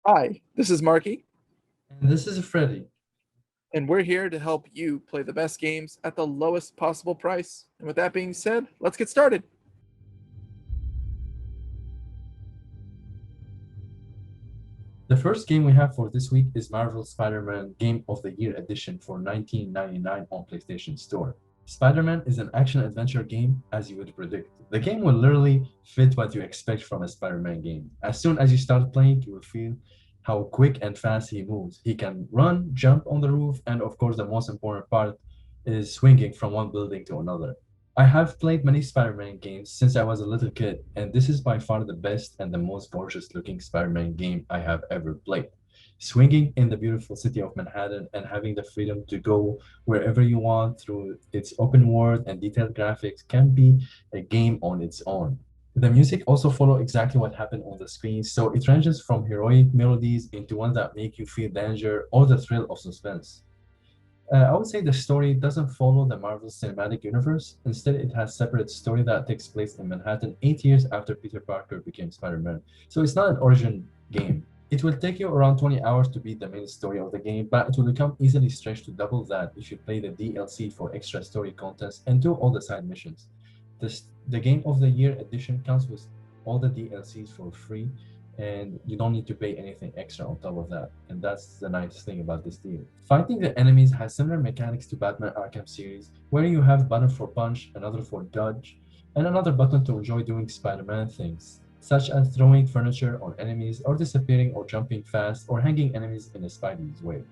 Hi, this is Marky, And this is Freddy. and we're here to help you play the best games at the lowest possible price. And with that being said, let's get started. The first game we have for this week is Marvel Spider-Man Game of the Year Edition for 1999 on PlayStation Store. Spider-Man is an action-adventure game, as you would predict. The game will literally fit what you expect from a Spider-Man game. As soon as you start playing, you will feel how quick and fast he moves. He can run, jump on the roof, and of course, the most important part is swinging from one building to another. I have played many Spider-Man games since I was a little kid, and this is by far the best and the most gorgeous looking Spider-Man game I have ever played. Swinging in the beautiful city of Manhattan and having the freedom to go wherever you want through its open world and detailed graphics can be a game on its own. The music also follow exactly what happened on the screen, so it ranges from heroic melodies into ones that make you feel danger or the thrill of suspense. I would say the story doesn't follow the Marvel Cinematic Universe. Instead, it has separate story that takes place in Manhattan 8 years after Peter Parker became Spider-Man. So it's not an origin game. It will take you around 20 hours to beat the main story of the game, but it will become easily stretched to double that if you play the DLC for extra story contents and do all the side missions. The Game of the Year edition comes with all the DLCs for free, and you don't need to pay anything extra on top of that. And that's the nice thing about this deal. Fighting the enemies has similar mechanics to Batman Arkham series, where you have a button for punch, another for dodge, and another button to enjoy doing Spider-Man things, such as throwing furniture on enemies or disappearing or jumping fast or hanging enemies in a Spidey's way.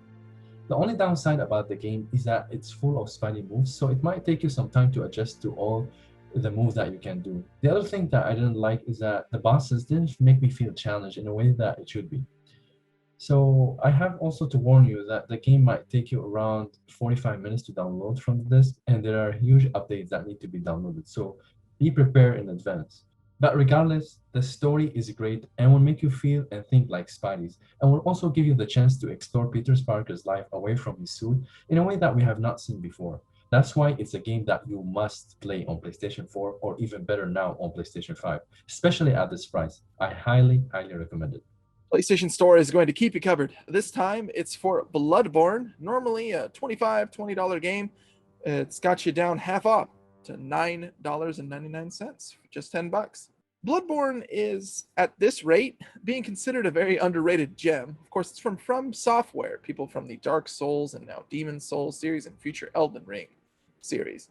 The only downside about the game is that it's full of Spidey moves, so it might take you some time to adjust to all the moves that you can do. The other thing that I didn't like is that the bosses didn't make me feel challenged in a way that it should be. So I have also to warn you that the game might take you around 45 minutes to download from the disk, and there are huge updates that need to be downloaded. So be prepared in advance. But regardless, the story is great and will make you feel and think like Spidey's, and will also give you the chance to explore Peter Parker's life away from his suit in a way that we have not seen before. That's why it's a game that you must play on PlayStation 4 or even better now on PlayStation 5, especially at this price. I highly, highly recommend it. PlayStation Store is going to keep you covered. This time it's for Bloodborne, normally a $20 game. It's got you down half off to $9.99, just 10 bucks. Bloodborne is, at this rate, being considered a very underrated gem. Of course, it's from Software, people from the Dark Souls and now Demon Souls series and future Elden Ring series.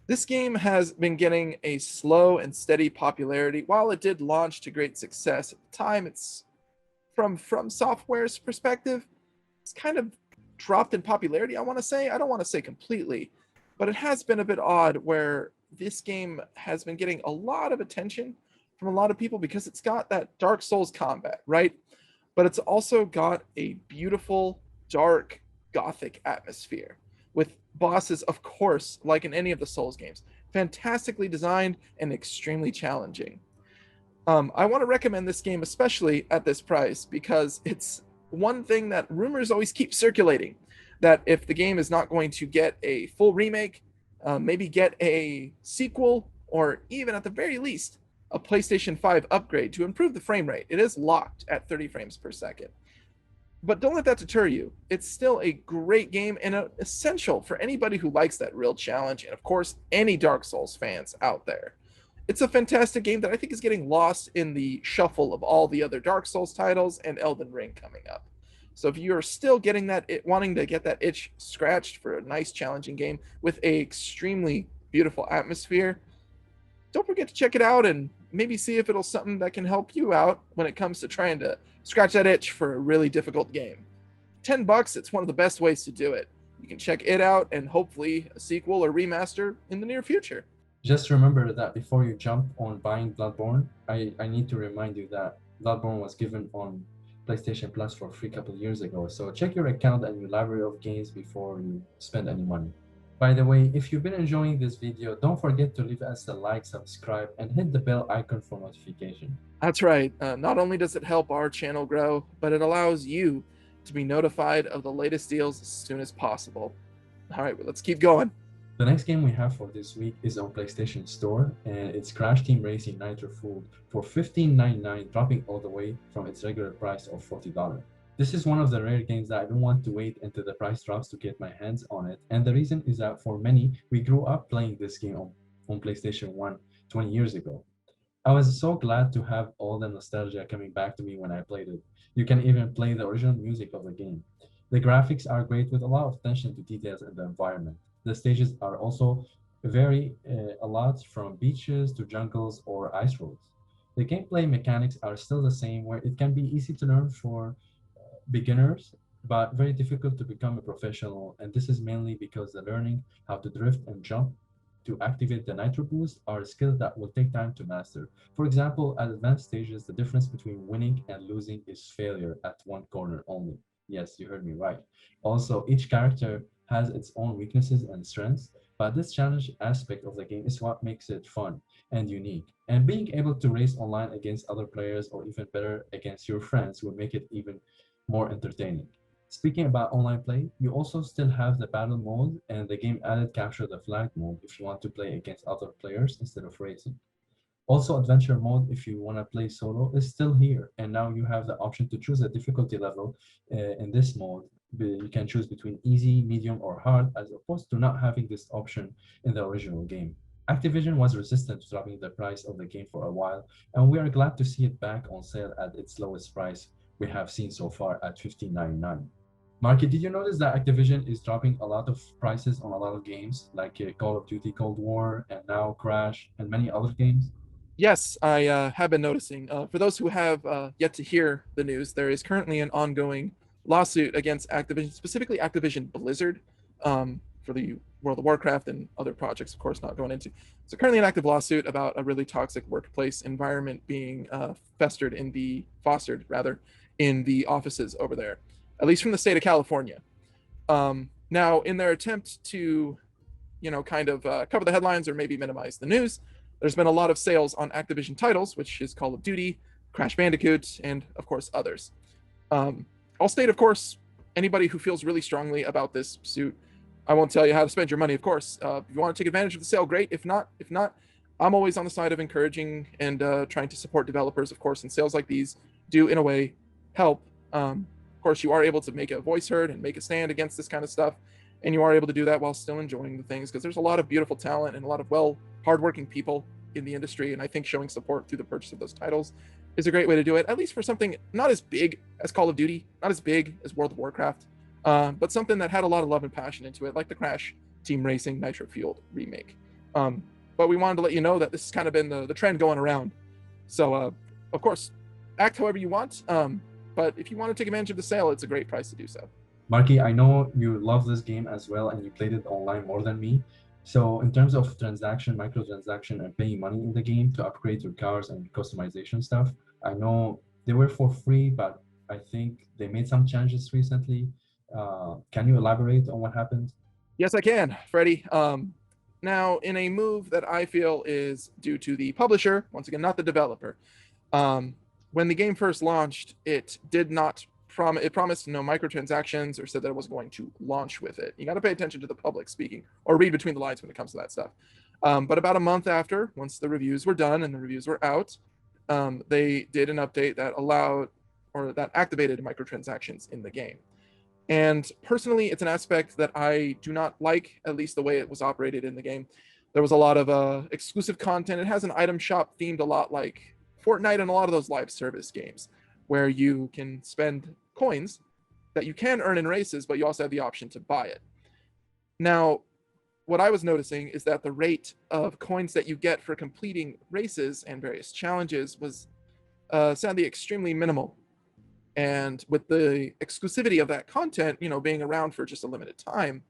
This game has been getting a slow and steady popularity. While it did launch to great success at the time, it's from Software's perspective, it's kind of dropped in popularity. I don't want to say completely, but it has been a bit odd where this game has been getting a lot of attention from a lot of people because it's got that Dark Souls combat, right? But it's also got a beautiful, dark, gothic atmosphere with bosses, of course, like in any of the Souls games, fantastically designed and extremely challenging. I want to recommend this game, especially at this price, because it's one thing that rumors always keep circulating that if the game is not going to get a full remake, maybe get a sequel, or even at the very least, a PlayStation 5 upgrade to improve the frame rate. It is locked at 30 frames per second. But don't let that deter you. It's still a great game and essential for anybody who likes that real challenge, and of course, any Dark Souls fans out there. It's a fantastic game that I think is getting lost in the shuffle of all the other Dark Souls titles and Elden Ring coming up. So if you're still getting wanting to get that itch scratched for a nice challenging game with a extremely beautiful atmosphere, don't forget to check it out and maybe see if it'll something that can help you out when it comes to trying to scratch that itch for a really difficult game. 10 bucks, it's one of the best ways to do it. You can check it out and hopefully a sequel or remaster in the near future. Just remember that before you jump on buying Bloodborne, I need to remind you that Bloodborne was given on PlayStation Plus for free a couple of years ago. So check your account and your library of games before you spend any money. By the way, if you've been enjoying this video, don't forget to leave us a like, subscribe, and hit the bell icon for notification. That's right. Not only does it help our channel grow, but it allows you to be notified of the latest deals as soon as possible. All right, well, let's keep going. The next game we have for this week is on PlayStation Store, and it's Crash Team Racing Nitro Fueled for $15.99, dropping all the way from its regular price of $40. This is one of the rare games that I don't want to wait until the price drops to get my hands on it, and the reason is that for many, we grew up playing this game on PlayStation 1 20 years ago. I was so glad to have all the nostalgia coming back to me when I played it. You can even play the original music of the game. The graphics are great with a lot of attention to details in the environment. The stages are also vary a lot from beaches to jungles or ice roads. The gameplay mechanics are still the same, where it can be easy to learn for beginners, but very difficult to become a professional. And this is mainly because the learning how to drift and jump to activate the nitro boost are skills that will take time to master. For example, at advanced stages, the difference between winning and losing is failure at one corner only. Yes, you heard me right. Also, each character has its own weaknesses and strengths, but this challenge aspect of the game is what makes it fun and unique. And being able to race online against other players or even better against your friends will make it even more entertaining. Speaking about online play, you also still have the battle mode, and the game added capture the flag mode if you want to play against other players instead of racing. Also, adventure mode, if you want to play solo, is still here, and now you have the option to choose a difficulty level in this mode. You can choose between easy, medium, or hard, as opposed to not having this option in the original game. Activision was resistant to dropping the price of the game for a while, and we are glad to see it back on sale at its lowest price we have seen so far at $15.99. Marky, did you notice that Activision is dropping a lot of prices on a lot of games, like Call of Duty Cold War, and now Crash, and many other games? Yes, I have been noticing. For those who have yet to hear the news, there is currently an ongoing lawsuit against Activision, specifically Activision Blizzard, for the World of Warcraft and other projects, of course, not going into. So currently an active lawsuit about a really toxic workplace environment being fostered rather, in the offices over there, at least from the state of California. Now, in their attempt to, kind of cover the headlines or maybe minimize the news, there's been a lot of sales on Activision titles, which is Call of Duty, Crash Bandicoot, and of course others. I'll state, of course, anybody who feels really strongly about this suit, I won't tell you how to spend your money, of course. If you want to take advantage of the sale, great. If not, I'm always on the side of encouraging and trying to support developers, of course. And sales like these do, in a way, help. Of course, you are able to make a voice heard and make a stand against this kind of stuff, and you are able to do that while still enjoying the things, because there's a lot of beautiful talent and a lot of hardworking people in the industry, and I think showing support through the purchase of those titles is a great way to do it, at least for something not as big as Call of Duty, not as big as World of Warcraft, but something that had a lot of love and passion into it, like the Crash Team Racing Nitro Fueled remake. But we wanted to let you know that this has kind of been the trend going around. So, of course, act however you want, but if you want to take advantage of the sale, it's a great price to do so. Marky, I know you love this game as well, and you played it online more than me. So, in terms of transaction, microtransaction, and paying money in the game to upgrade your cars and customization stuff, I know they were for free, but I think they made some changes recently. Can you elaborate on what happened? Yes, I can, Freddie. Now, in a move that I feel is due to the publisher, once again, not the developer, when the game first launched, it did not it promised no microtransactions or said that it was going to launch with it. You got to pay attention to the public speaking or read between the lines when it comes to that stuff. But about a month after, once the reviews were done and the reviews were out, they did an update that allowed or that activated microtransactions in the game. And personally, it's an aspect that I do not like, at least the way it was operated in the game. There was a lot of exclusive content. It has an item shop themed a lot like Fortnite and a lot of those live service games, where you can spend coins that you can earn in races, but you also have the option to buy it. Now, what I was noticing is that the rate of coins that you get for completing races and various challenges was sadly extremely minimal. And with the exclusivity of that content, being around for just a limited time,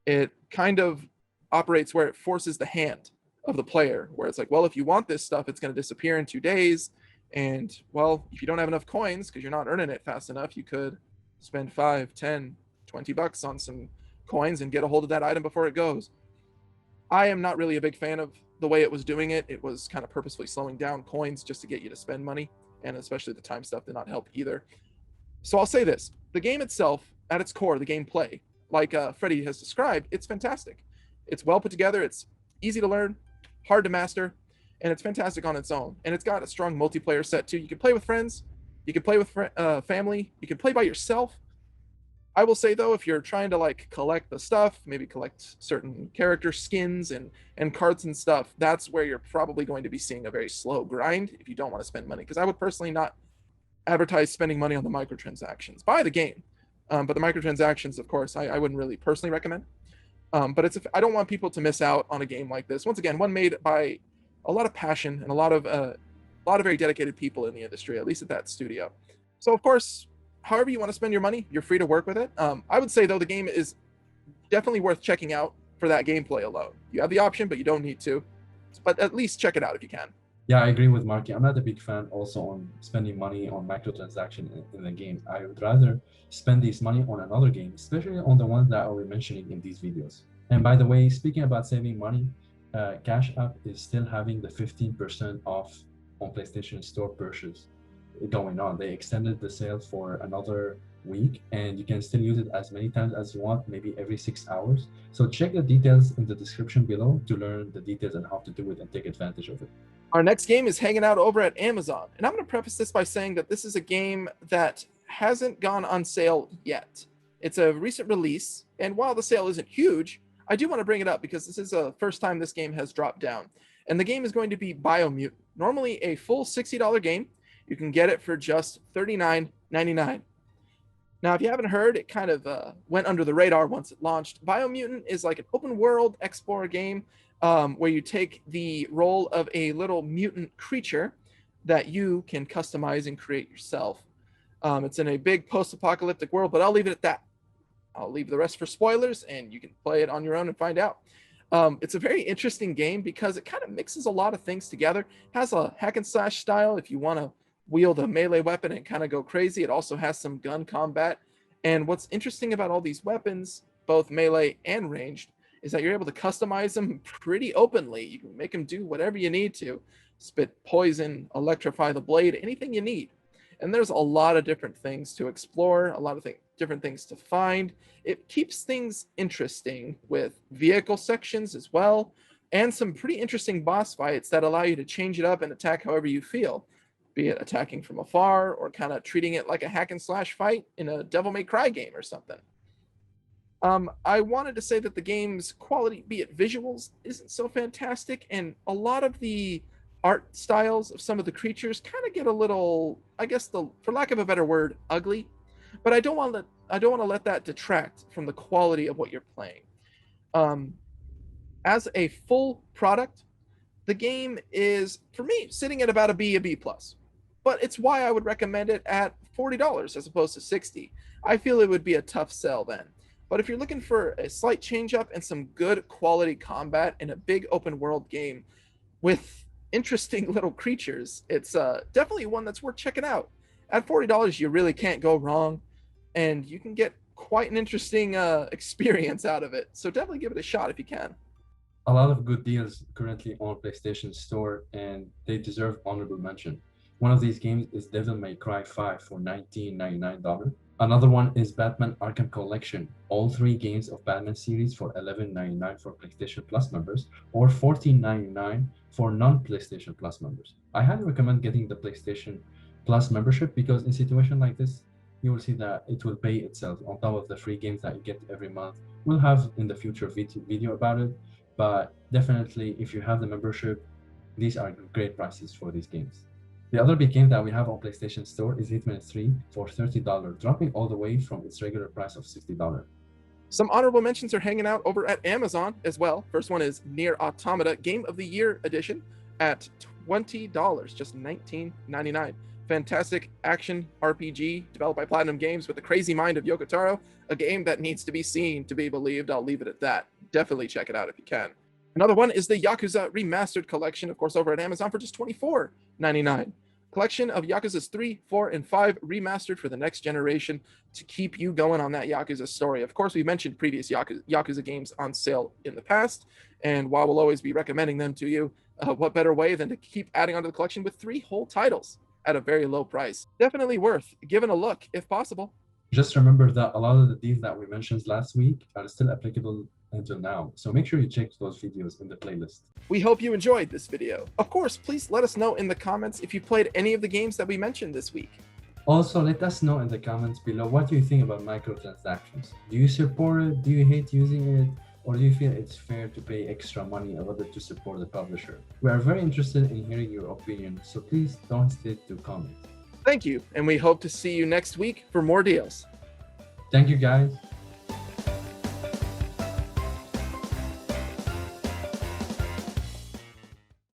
it kind of operates where it forces the hand of the player, where it's like, well, if you want this stuff, it's going to disappear in 2 days. And well, if you don't have enough coins because you're not earning it fast enough, you could spend 5, 10, 20 bucks on some coins and get a hold of that item before it goes. I am not really a big fan of the way it was doing it. It was kind of purposefully slowing down coins just to get you to spend money, and especially the time stuff did not help either. So I'll say this: the game itself, at its core, the gameplay, like Freddie has described, it's fantastic. It's well put together. It's easy to learn, hard to master, and it's fantastic on its own. And it's got a strong multiplayer set too. You can play with friends, you can play with family, you can play by yourself. I will say though, if you're trying to like collect the stuff, maybe collect certain character skins and cards and stuff, that's where you're probably going to be seeing a very slow grind if you don't want to spend money. Because I would personally not advertise spending money on the microtransactions. Buy the game, but the microtransactions, of course, I wouldn't really personally recommend. But I don't want people to miss out on a game like this. Once again, one made by a lot of passion and a lot of very dedicated people in the industry, at least at that studio. So of course, however you want to spend your money, you're free to work with it. I would say though, the game is definitely worth checking out for that gameplay alone. You have the option, but you don't need to. But at least check it out if you can. Yeah, I agree with Marky. I'm not a big fan also on spending money on microtransaction in the game. I would rather spend this money on another game, especially on the ones that I will mentioning in these videos. And by the way, speaking about saving money, Cash App is still having the 15% off on PlayStation Store purchase going on. They extended the sale for another week, and you can still use it as many times as you want, maybe every 6 hours. So check the details in the description below to learn the details and how to do it and take advantage of it. Our next game is hanging out over at Amazon. And I'm going to preface this by saying that this is a game that hasn't gone on sale yet. It's a recent release, and while the sale isn't huge, I do want to bring it up because this is the first time this game has dropped down. And the game is going to be Biomutant. Normally a full $60 game. You can get it for just $39.99. Now, if you haven't heard, it kind of went under the radar once it launched. Biomutant is like an open world explorer game where you take the role of a little mutant creature that you can customize and create yourself. It's in a big post-apocalyptic world, but I'll leave it at that. I'll leave the rest for spoilers, and you can play it on your own and find out. It's a very interesting game because it kind of mixes a lot of things together. It has a hack and slash style if you want to wield a melee weapon and kind of go crazy. It also has some gun combat. And what's interesting about all these weapons, both melee and ranged, is that you're able to customize them pretty openly. You can make them do whatever you need to. Spit poison, electrify the blade, anything you need. And there's a lot of different things to explore, a lot of different things to find. It keeps things interesting with vehicle sections as well, and some pretty interesting boss fights that allow you to change it up and attack however you feel, be it attacking from afar or kind of treating it like a hack and slash fight in a Devil May Cry game or something. I wanted to say that the game's quality, be it visuals, isn't so fantastic, and a lot of the art styles of some of the creatures kind of get a little, I guess, for lack of a better word, ugly. But I don't want to let that detract from the quality of what you're playing. As a full product, the game is, for me, sitting at about a B plus. But it's why I would recommend it at $40 as opposed to $60. I feel it would be a tough sell then. But if you're looking for a slight change up and some good quality combat in a big open world game with interesting little creatures, it's definitely one that's worth checking out. At $40, you really can't go wrong, and you can get quite an interesting experience out of it. So definitely give it a shot if you can. A lot of good deals currently on PlayStation Store, and they deserve honorable mention. One of these games is Devil May Cry 5 for $19.99. Another one is Batman Arkham Collection, all 3 games of Batman series for $11.99 for PlayStation Plus members, or $14.99 for non-PlayStation Plus members. I highly recommend getting the PlayStation Plus membership because in a situation like this, you will see that it will pay itself on top of the free games that you get every month. We'll have in the future video about it, but definitely if you have the membership, these are great prices for these games. The other big game that we have on PlayStation Store is Hitman 3 for $30, dropping all the way from its regular price of $60. Some honorable mentions are hanging out over at Amazon as well. First one is Nier Automata Game of the Year Edition at $20, just $19.99. Fantastic action RPG developed by Platinum Games with the crazy mind of Yoko Taro, a game that needs to be seen to be believed. I'll leave it at that. Definitely check it out if you can. Another one is the Yakuza Remastered Collection, of course, over at Amazon for just $24.99. Collection of Yakuza's 3, 4, and 5 remastered for the next generation to keep you going on that Yakuza story. Of course, we mentioned previous Yakuza games on sale in the past, and while we'll always be recommending them to you, what better way than to keep adding onto the collection with 3 whole titles at a very low price. Definitely worth giving a look if possible. Just remember that a lot of the deals that we mentioned last week are still applicable until now, so make sure you check those videos in the playlist. We hope you enjoyed this video. Of course, please let us know in the comments if you played any of the games that we mentioned this week. Also, let us know in the comments below what you think about microtransactions. Do you support it? Do you hate using it? Or do you feel it's fair to pay extra money a little bit to support the publisher? We are very interested in hearing your opinion, so please don't hesitate to comment. Thank you, and we hope to see you next week for more deals. Thank you, guys.